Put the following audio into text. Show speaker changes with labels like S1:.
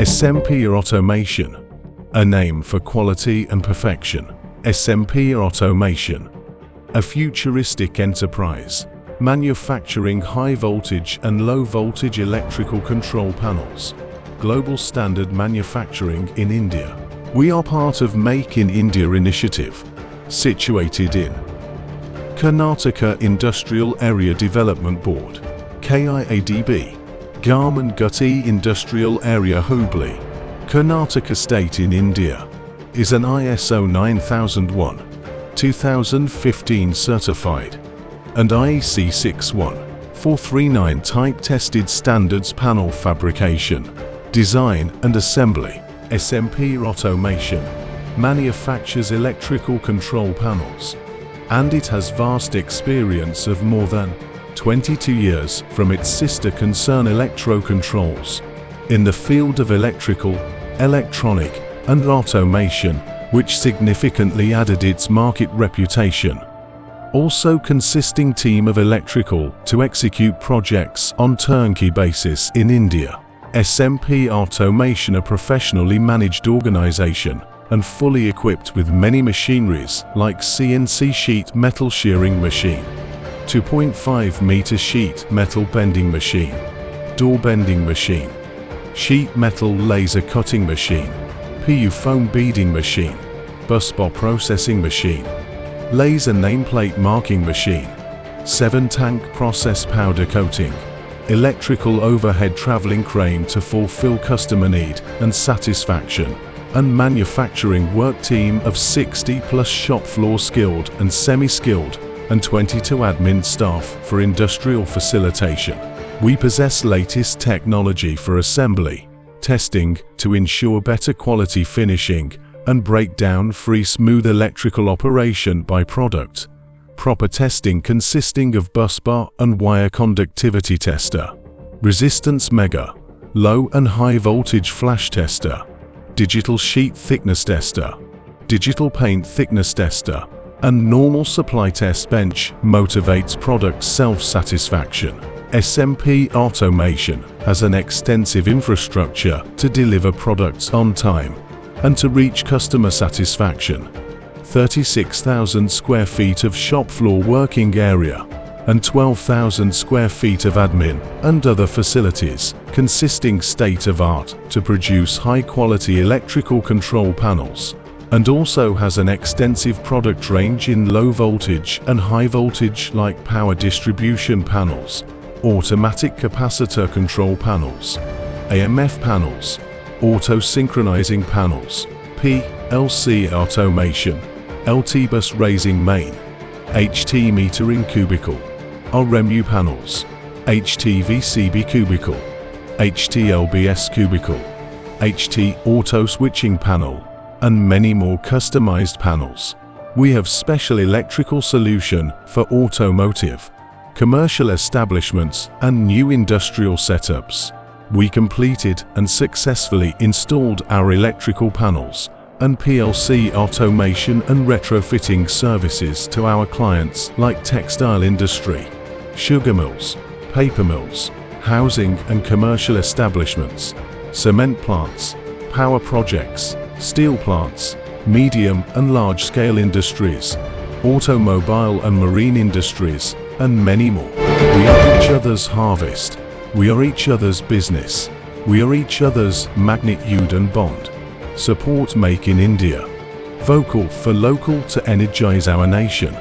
S1: SMP Automation, a name for quality and perfection. SMP Automation, a futuristic enterprise, manufacturing high-voltage and low-voltage electrical control panels. Global standard manufacturing in India. We are part of Make in India initiative, situated in Karnataka Industrial Area Development Board, KIADB, Garment Gutti Industrial Area Hubli, Karnataka State in India, is an ISO 9001-2015 certified and IEC 61439 type tested standards panel fabrication, design and assembly. SMP Automation manufactures electrical control panels, and it has vast experience of more than 22 years from its sister concern Electro Controls in the field of electrical, electronic and automation, which significantly added its market reputation. Also consisting team of electrical to execute projects on turnkey basis in India. SMP Automation, a professionally managed organization and fully equipped with many machineries like CNC sheet metal shearing machine, 2.5 meter sheet metal bending machine, door bending machine, sheet metal laser cutting machine, PU foam beading machine, busbar processing machine, laser nameplate marking machine, 7-tank process powder coating, electrical overhead traveling crane to fulfill customer need and satisfaction, and manufacturing work team of 60 plus shop floor skilled and semi-skilled and 22 admin staff for industrial facilitation. We possess latest technology for assembly, testing to ensure better quality finishing and breakdown-free smooth electrical operation by product. Proper testing consisting of busbar and wire conductivity tester, resistance mega, low and high voltage flash tester, digital sheet thickness tester, digital paint thickness tester, and normal supply test bench motivates product self-satisfaction. SMP Automation has an extensive infrastructure to deliver products on time and to reach customer satisfaction. 36,000 square feet of shop floor working area and 12,000 square feet of admin and other facilities, consisting state-of-art to produce high-quality electrical control panels, and also has an extensive product range in low voltage and high voltage like power distribution panels, automatic capacitor control panels, AMF panels, auto-synchronizing panels, PLC automation, LT bus raising main, HT metering cubicle, RMU panels, HT-VCB cubicle, HT-LBS cubicle, HT auto switching panel, and many more customized panels. We have special electrical solution for automotive, commercial establishments and new industrial setups. We completed and successfully installed our electrical panels and PLC automation and retrofitting services to our clients like textile industry, sugar mills, paper mills, housing and commercial establishments, cement plants, power projects, steel plants, medium and large-scale industries, automobile and marine industries, and many more. We are each other's harvest. We are each other's business. We are each other's magnet Yud and bond. Support Make in India. Vocal for local to energize our nation.